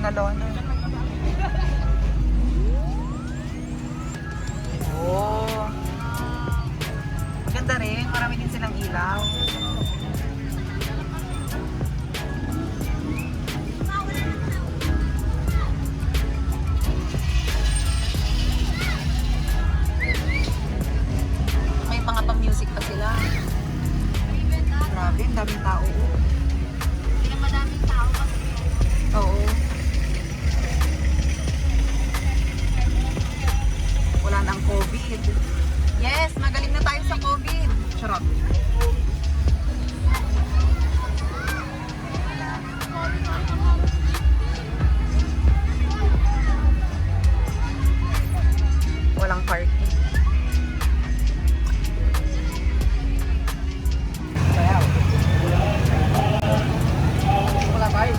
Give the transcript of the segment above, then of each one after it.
na lona. Oh. Maganda rin. Marami din silang ilaw. May mga pang-music pa sila. Grabe, ang daming tao. Hindi na madaming tao kasi. Oo. Wala nang COVID. Yes, magaling na tayo sa COVID. Charot. Walang parking. Wala tayo.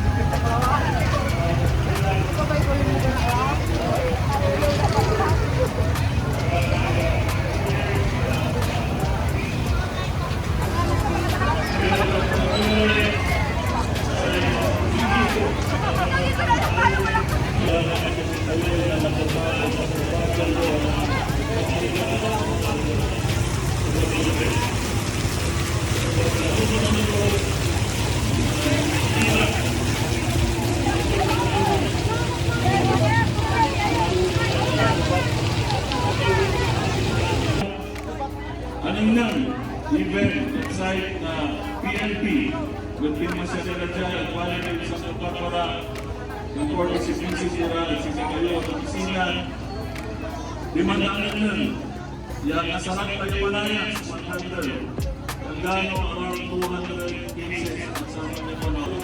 Aninang event site na PNP Gulpin Masyadalaja at Walid sa Pagpapara ng Korte si Princess Ira at si Sikayo at Opisina Limandaan nun yang asahan tayo manaya sa Manhandal Nagano around 200 cases at sa mga panahon.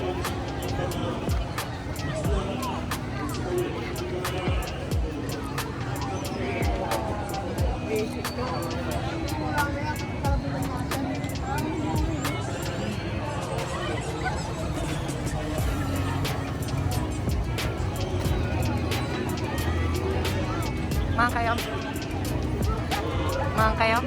Mga kayo?